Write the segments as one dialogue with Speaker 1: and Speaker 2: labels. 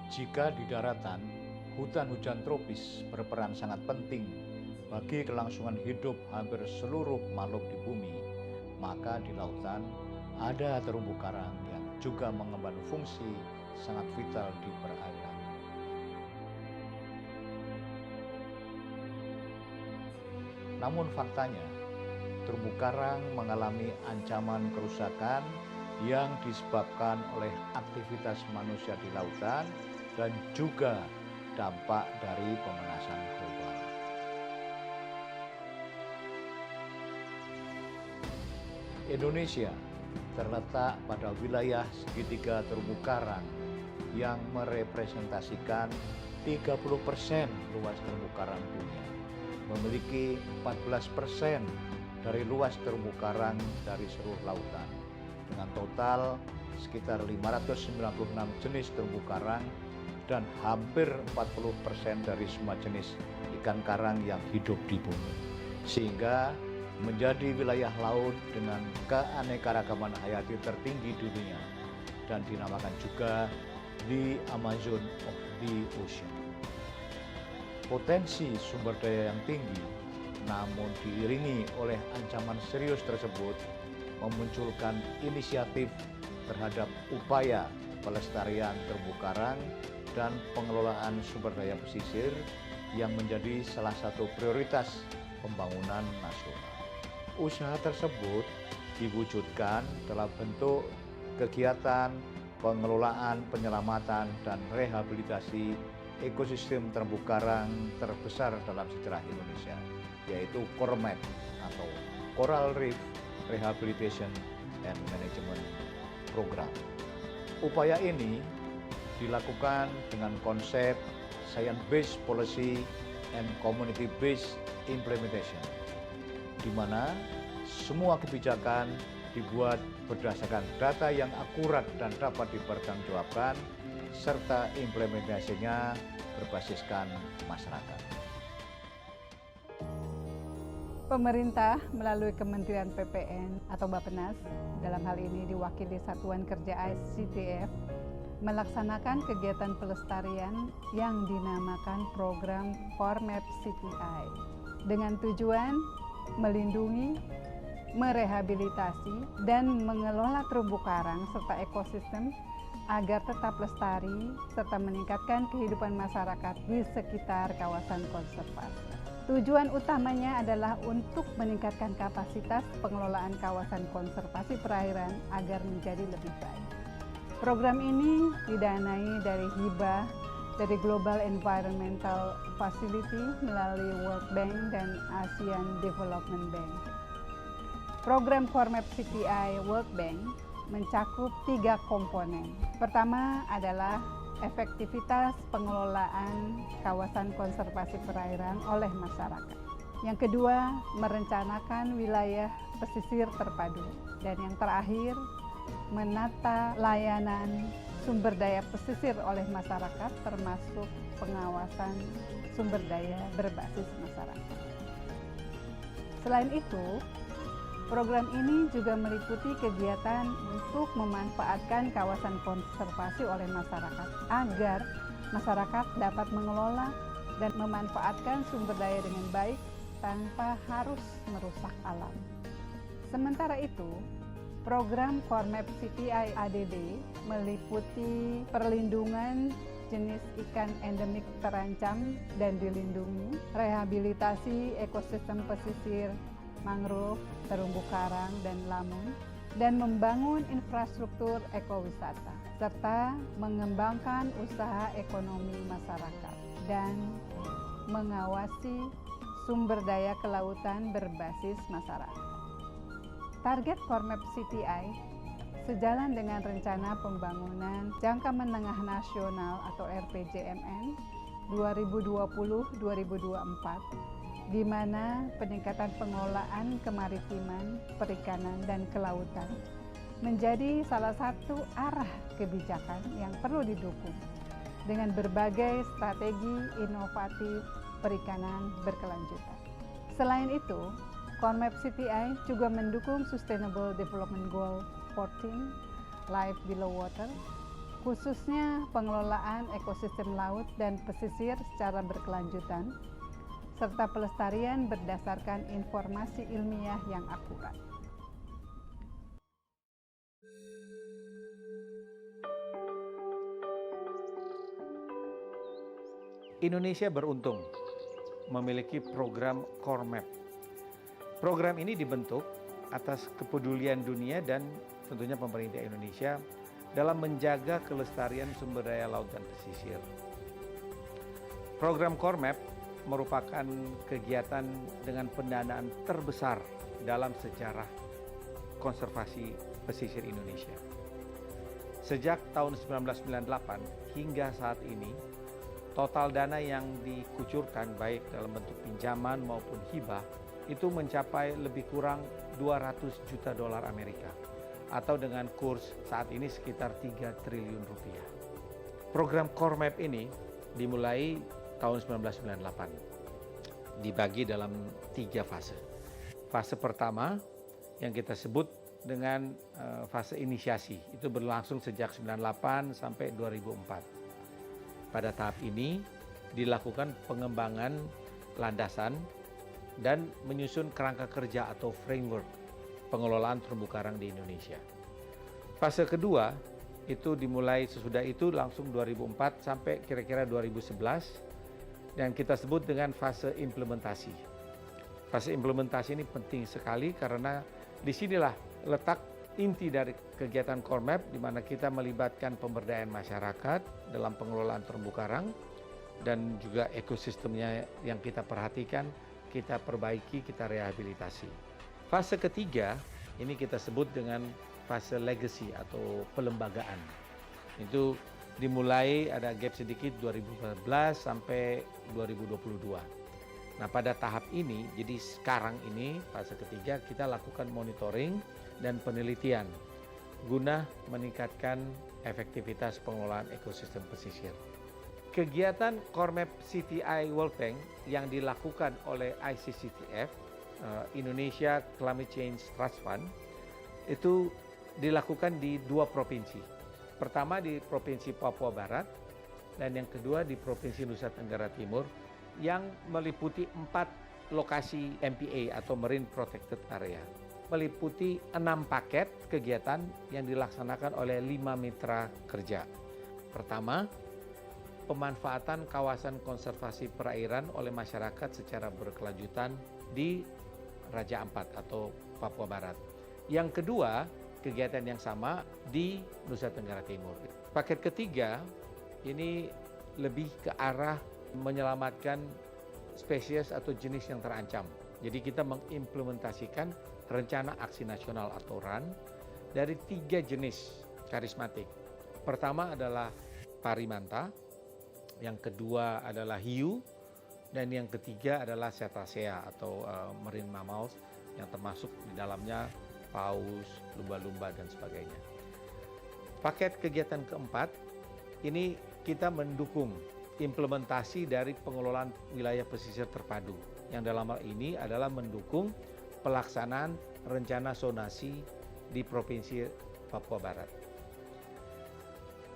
Speaker 1: Jika di daratan, hutan hujan tropis berperan sangat penting bagi kelangsungan hidup hampir seluruh makhluk di bumi, maka di lautan ada terumbu karang yang juga mengemban fungsi sangat vital di perairan. Namun faktanya, terumbu karang mengalami ancaman kerusakan yang disebabkan oleh aktivitas manusia di lautan dan juga dampak dari pemanasan global. Indonesia terletak pada wilayah segitiga terumbu karang yang merepresentasikan 30% luas terumbu karang dunia, memiliki 14% dari luas terumbu karang dari seluruh lautan, dengan total sekitar 596 jenis terumbu karang dan hampir 40% dari semua jenis ikan karang yang hidup di bumi, sehingga menjadi wilayah laut dengan keanekaragaman hayati tertinggi di dunia dan dinamakan juga the Amazon of the Ocean. Potensi sumber daya yang tinggi namun diiringi oleh ancaman serius tersebut memunculkan inisiatif terhadap upaya pelestarian terumbu karang dan pengelolaan sumber daya pesisir yang menjadi salah satu prioritas pembangunan nasional. Usaha tersebut diwujudkan dalam bentuk kegiatan pengelolaan, penyelamatan, dan rehabilitasi ekosistem terumbu karang terbesar dalam sejarah Indonesia, yaitu CORMAC atau Coral Reef Rehabilitation and Management Program. Upaya ini dilakukan dengan konsep Science-Based Policy and Community-Based Implementation, di mana semua kebijakan dibuat berdasarkan data yang akurat dan dapat dipertanggungjawabkan, serta implementasinya berbasiskan masyarakat.
Speaker 2: Pemerintah melalui Kementerian PPN atau Bappenas, dalam hal ini diwakili Satuan Kerja ICTF, melaksanakan kegiatan pelestarian yang dinamakan program CORMAP CTI dengan tujuan melindungi, merehabilitasi, dan mengelola terumbu karang serta ekosistem agar tetap lestari serta meningkatkan kehidupan masyarakat di sekitar kawasan konservasi. Tujuan utamanya adalah untuk meningkatkan kapasitas pengelolaan kawasan konservasi perairan agar menjadi lebih baik. Program ini didanai dari hibah dari Global Environmental Facility melalui World Bank dan ASEAN Development Bank. Program CORMAP CTI World Bank mencakup 3 komponen. Pertama adalah efektivitas pengelolaan kawasan konservasi perairan oleh masyarakat. Yang kedua, merencanakan wilayah pesisir terpadu. Dan yang terakhir, menata layanan sumber daya pesisir oleh masyarakat termasuk pengawasan sumber daya berbasis masyarakat. Selain itu, program ini juga meliputi kegiatan untuk memanfaatkan kawasan konservasi oleh masyarakat agar masyarakat dapat mengelola dan memanfaatkan sumber daya dengan baik tanpa harus merusak alam. Sementara itu, program CORMAP CTI ADB meliputi perlindungan jenis ikan endemik terancam dan dilindungi, rehabilitasi ekosistem pesisir, mangrove, terumbu karang, dan lamun, dan membangun infrastruktur ekowisata, serta mengembangkan usaha ekonomi masyarakat, dan mengawasi sumber daya kelautan berbasis masyarakat. Target CORMAP CTI sejalan dengan Rencana Pembangunan Jangka Menengah Nasional atau RPJMN 2020-2024, di mana peningkatan pengelolaan kemaritiman, perikanan, dan kelautan menjadi salah satu arah kebijakan yang perlu didukung dengan berbagai strategi inovatif perikanan berkelanjutan. Selain itu, CORMAP CTI juga mendukung Sustainable Development Goal 14, Life Below Water, khususnya pengelolaan ekosistem laut dan pesisir secara berkelanjutan, serta pelestarian berdasarkan informasi ilmiah yang akurat.
Speaker 1: Indonesia beruntung memiliki program Core Map. Program ini dibentuk atas kepedulian dunia dan tentunya pemerintah Indonesia dalam menjaga kelestarian sumber daya laut dan pesisir. Program Core Map merupakan kegiatan dengan pendanaan terbesar dalam sejarah konservasi pesisir Indonesia. Sejak tahun 1998 hingga saat ini, total dana yang dikucurkan baik dalam bentuk pinjaman maupun hibah itu mencapai lebih kurang 200 juta dolar Amerika atau dengan kurs saat ini sekitar 3 triliun rupiah. Program Core Map ini dimulai tahun 1998, dibagi dalam 3 fase. Fase pertama yang kita sebut dengan fase inisiasi, itu berlangsung sejak 98 sampai 2004. Pada tahap ini dilakukan pengembangan landasan dan menyusun kerangka kerja atau framework pengelolaan terumbu karang di Indonesia. Fase kedua itu dimulai sesudah itu langsung 2004 sampai kira-kira 2011 dan kita sebut dengan fase implementasi. Fase implementasi ini penting sekali karena disinilah letak inti dari kegiatan Core Map di mana kita melibatkan pemberdayaan masyarakat dalam pengelolaan terumbu karang dan juga ekosistemnya yang kita perhatikan, kita perbaiki, kita rehabilitasi. Fase ketiga ini kita sebut dengan fase legacy atau pelembagaan. Itu dimulai ada gap sedikit 2014 sampai 2022. Nah, pada tahap ini, jadi sekarang ini fase ketiga kita lakukan monitoring dan penelitian guna meningkatkan efektivitas pengelolaan ekosistem pesisir. Kegiatan Core Map CTI World Bank yang dilakukan oleh ICCTF, Indonesia Climate Change Trust Fund, itu dilakukan di 2 provinsi. Pertama di Provinsi Papua Barat dan yang kedua di Provinsi Nusa Tenggara Timur yang meliputi 4 lokasi MPA atau Marine Protected Area. Meliputi 6 paket kegiatan yang dilaksanakan oleh 5 mitra kerja. Pertama, pemanfaatan kawasan konservasi perairan oleh masyarakat secara berkelanjutan di Raja Ampat atau Papua Barat. Yang kedua, kegiatan yang sama di Nusa Tenggara Timur. Paket ketiga, ini lebih ke arah menyelamatkan spesies atau jenis yang terancam. Jadi kita mengimplementasikan Rencana Aksi Nasional atau RAN dari 3 jenis karismatik. Pertama adalah parimanta, yang kedua adalah hiu, dan yang ketiga adalah cetacea atau marine mammals yang termasuk di dalamnya paus, lumba-lumba dan sebagainya. Paket kegiatan keempat ini kita mendukung implementasi dari pengelolaan wilayah pesisir terpadu yang dalam hal ini adalah mendukung pelaksanaan rencana zonasi di Provinsi Papua Barat.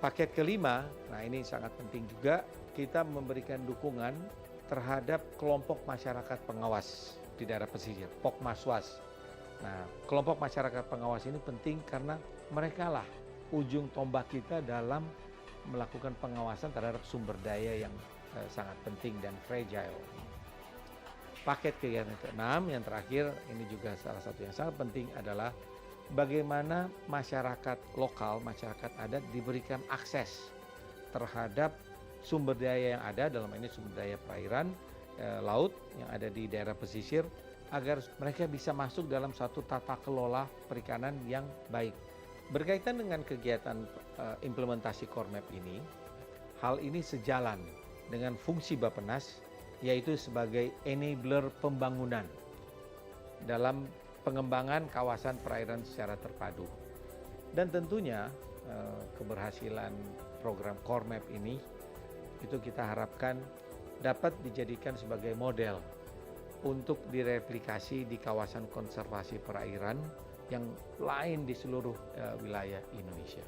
Speaker 1: Paket kelima, nah ini sangat penting juga, kita memberikan dukungan terhadap kelompok masyarakat pengawas di daerah pesisir, Pokmaswas. Nah, kelompok masyarakat pengawas ini penting karena mereka lah ujung tombak kita dalam melakukan pengawasan terhadap sumber daya yang sangat penting dan fragile. Paket kegiatan ke-6 yang terakhir ini juga salah satu yang sangat penting adalah bagaimana masyarakat lokal, masyarakat adat diberikan akses terhadap sumber daya yang ada, dalam ini sumber daya perairan, laut yang ada di daerah pesisir, agar mereka bisa masuk dalam satu tata kelola perikanan yang baik. Berkaitan dengan kegiatan implementasi Core Map ini, hal ini sejalan dengan fungsi Bappenas, yaitu sebagai enabler pembangunan dalam pengembangan kawasan perairan secara terpadu. Dan tentunya keberhasilan program Core Map ini itu kita harapkan dapat dijadikan sebagai model untuk direplikasi di kawasan konservasi perairan yang lain di seluruh wilayah Indonesia.